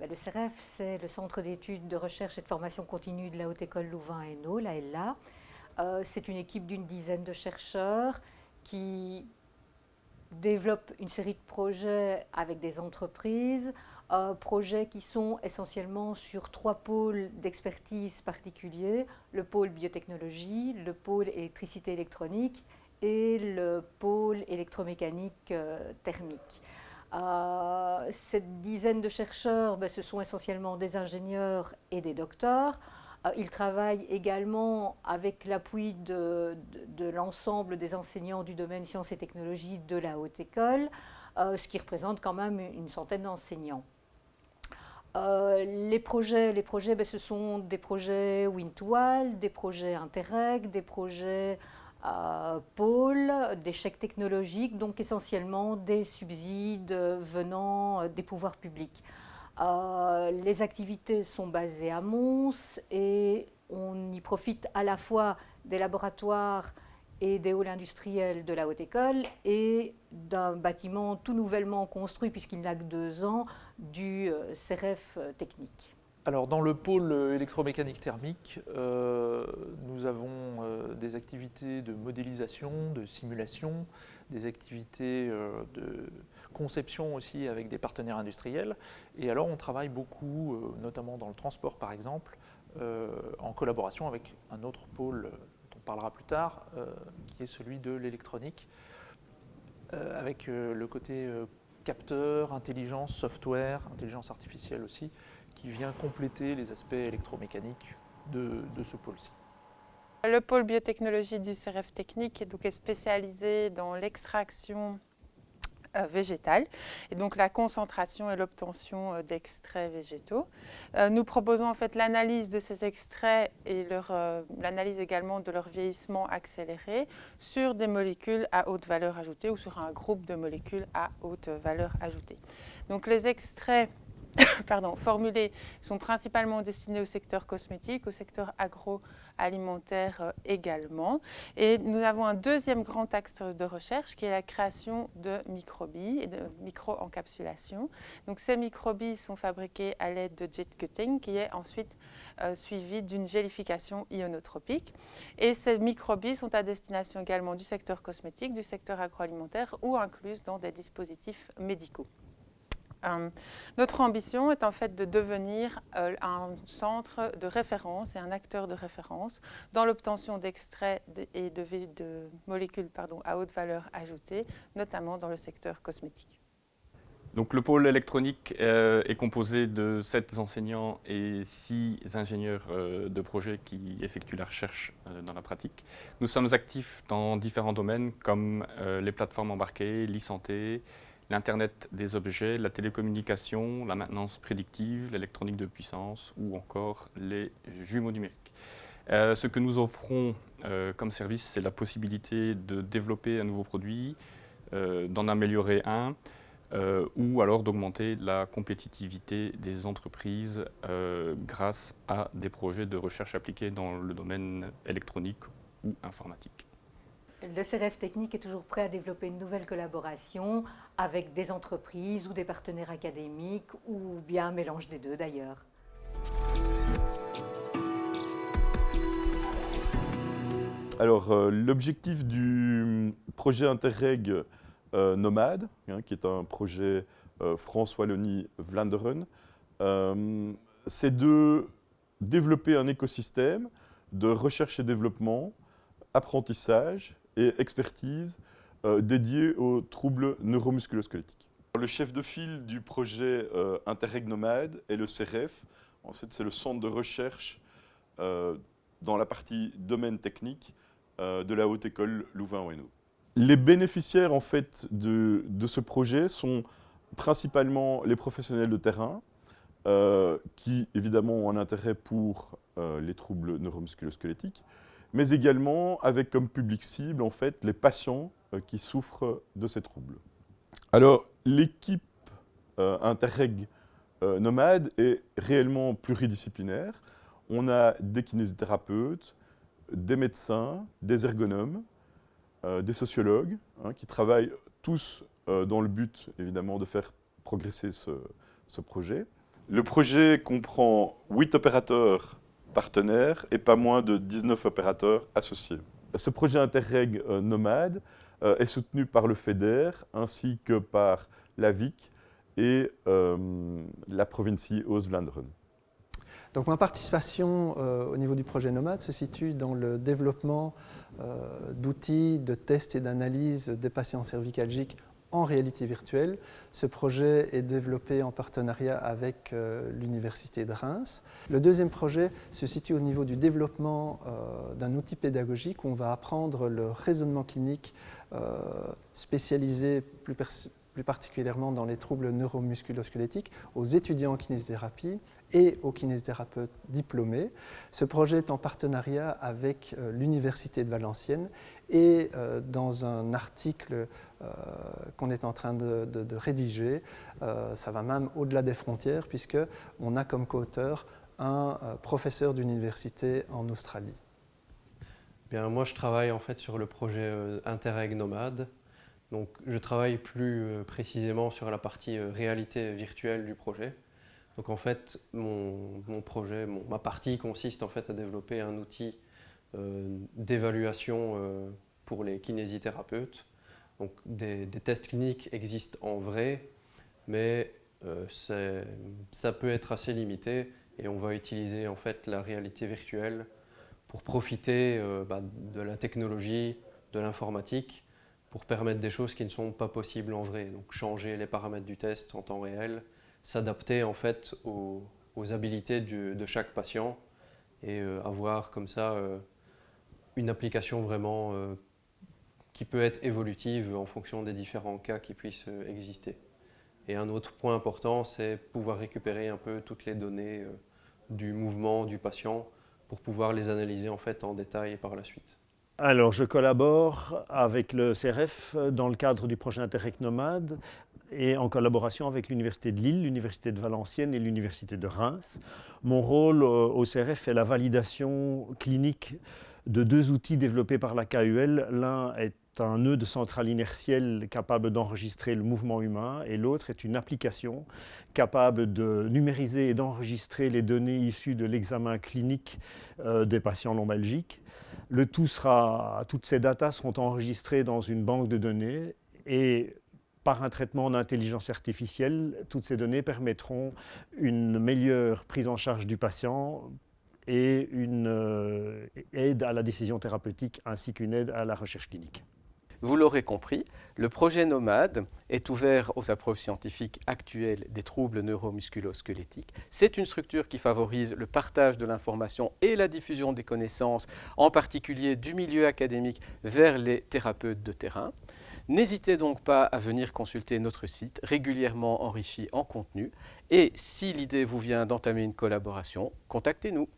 Le CEREF, c'est le Centre d'études de recherche et de formation continue de la Haute École Louvain-Hainaut, la HELLA. C'est une équipe d'une dizaine de chercheurs qui développe une série de projets avec des entreprises, projets qui sont essentiellement sur 3 pôles d'expertise particuliers, le pôle biotechnologie, le pôle électricité électronique et le pôle électromécanique thermique. Cette dizaine de chercheurs, ce sont essentiellement des ingénieurs et des docteurs. Ils travaillent également avec l'appui de l'ensemble des enseignants du domaine sciences et technologies de la Haute École, ce qui représente quand même une centaine d'enseignants. Les projets, ce sont des projets Win2Wal, des projets Interreg, des projets pôles, des chèques technologiques, donc essentiellement des subsides venant des pouvoirs publics. Les activités sont basées à Mons et on y profite à la fois des laboratoires et des halls industriels de la Haute École et d'un bâtiment tout nouvellement construit, puisqu'il n'a que 2 ans, du CEREF technique. Alors dans le pôle électromécanique thermique, nous avons des activités de modélisation, de simulation, des activités de conception aussi avec des partenaires industriels. Et alors on travaille beaucoup, notamment dans le transport par exemple, en collaboration avec un autre pôle dont on parlera plus tard, qui est celui de l'électronique, avec le côté capteur, intelligence, software, intelligence artificielle aussi, qui vient compléter les aspects électromécaniques de ce pôle-ci. Le pôle biotechnologie du CEREF technique est spécialisé dans l'extraction végétale et donc la concentration et l'obtention d'extraits végétaux. Nous proposons en fait l'analyse de ces extraits et l'analyse également de leur vieillissement accéléré sur des molécules à haute valeur ajoutée ou sur un groupe de molécules à haute valeur ajoutée. Donc les extraits formulés sont principalement destinés au secteur cosmétique, au secteur agroalimentaire également. Et nous avons un deuxième grand axe de recherche qui est la création de microbilles et de micro-encapsulation. Donc ces microbilles sont fabriquées à l'aide de jet cutting qui est ensuite suivi d'une gélification ionotropique. Et ces microbilles sont à destination également du secteur cosmétique, du secteur agroalimentaire ou incluses dans des dispositifs médicaux. Notre ambition est en fait de devenir un centre de référence et un acteur de référence dans l'obtention d'extraits et de molécules à haute valeur ajoutée, notamment dans le secteur cosmétique. Donc, le pôle électronique est composé de 7 enseignants et 6 ingénieurs de projet qui effectuent la recherche dans la pratique. Nous sommes actifs dans différents domaines comme les plateformes embarquées, l'e-santé, l'Internet des objets, la télécommunication, la maintenance prédictive, l'électronique de puissance ou encore les jumeaux numériques. Ce que nous offrons comme service, c'est la possibilité de développer un nouveau produit, d'en améliorer un, ou alors d'augmenter la compétitivité des entreprises grâce à des projets de recherche appliqués dans le domaine électronique ou informatique. Le CEREF technique est toujours prêt à développer une nouvelle collaboration avec des entreprises ou des partenaires académiques ou bien un mélange des deux d'ailleurs. Alors, l'objectif du projet Interreg Nomade, qui est un projet France-Wallonie-Vlaanderen, c'est de développer un écosystème de recherche et développement, apprentissage et expertise dédié aux troubles neuromusculosquelettiques. Le chef de file du projet Interreg Nomade est le CEREF. En fait, c'est le centre de recherche dans la partie domaine technique de la Haute École Louvain-Hainaut. Les bénéficiaires en fait, de ce projet sont principalement les professionnels de terrain qui évidemment ont un intérêt pour les troubles neuromusculosquelettiques, mais également avec comme public cible en fait, les patients qui souffrent de ces troubles. Alors l'équipe Interreg Nomade est réellement pluridisciplinaire. On a des kinésithérapeutes, des médecins, des ergonomes, des sociologues qui travaillent tous dans le but évidemment de faire progresser ce projet. Le projet comprend 8 opérateurs partenaires et pas moins de 19 opérateurs associés. Ce projet Interreg Nomade est soutenu par le FEDER ainsi que par la VIC et la provincie Oost-Vlaanderen. Donc ma participation au niveau du projet Nomade se situe dans le développement d'outils de test et d'analyse des patients cervicalgiques en réalité virtuelle. Ce projet est développé en partenariat avec l'Université de Reims. Le deuxième projet se situe au niveau du développement d'un outil pédagogique où on va apprendre le raisonnement clinique spécialisé plus particulièrement dans les troubles neuromusculo-squelettiques, aux étudiants en kinésithérapie et aux kinésithérapeutes diplômés. Ce projet est en partenariat avec l'Université de Valenciennes et dans un article qu'on est en train de rédiger, ça va même au-delà des frontières puisqu'on a comme co-auteur un professeur d'université en Australie. Bien, moi, je travaille en fait sur le projet Interreg Nomade. Donc, je travaille plus précisément sur la partie réalité virtuelle du projet. Donc, en fait, ma partie consiste en fait à développer un outil d'évaluation pour les kinésithérapeutes. Donc, des tests cliniques existent en vrai, mais ça peut être assez limité et on va utiliser en fait la réalité virtuelle pour profiter de la technologie, de l'informatique, pour permettre des choses qui ne sont pas possibles en vrai. Donc changer les paramètres du test en temps réel, s'adapter en fait aux habilités de chaque patient et avoir comme ça une application vraiment qui peut être évolutive en fonction des différents cas qui puissent exister. Et un autre point important, c'est pouvoir récupérer un peu toutes les données du mouvement du patient pour pouvoir les analyser en fait en détail par la suite. Alors, je collabore avec le CRF dans le cadre du projet Interreg Nomade et en collaboration avec l'Université de Lille, l'Université de Valenciennes et l'Université de Reims. Mon rôle au CRF est la validation clinique de 2 outils développés par la KUL. L'un est un nœud de centrale inertielle capable d'enregistrer le mouvement humain et l'autre est une application capable de numériser et d'enregistrer les données issues de l'examen clinique des patients lombalgiques. Toutes ces datas seront enregistrées dans une banque de données et par un traitement d'intelligence artificielle, toutes ces données permettront une meilleure prise en charge du patient et une aide à la décision thérapeutique ainsi qu'une aide à la recherche clinique. Vous l'aurez compris, le projet Nomade est ouvert aux approches scientifiques actuelles des troubles neuromusculo-squelettiques. C'est une structure qui favorise le partage de l'information et la diffusion des connaissances, en particulier du milieu académique vers les thérapeutes de terrain. N'hésitez donc pas à venir consulter notre site, régulièrement enrichi en contenu. Et si l'idée vous vient d'entamer une collaboration, contactez-nous.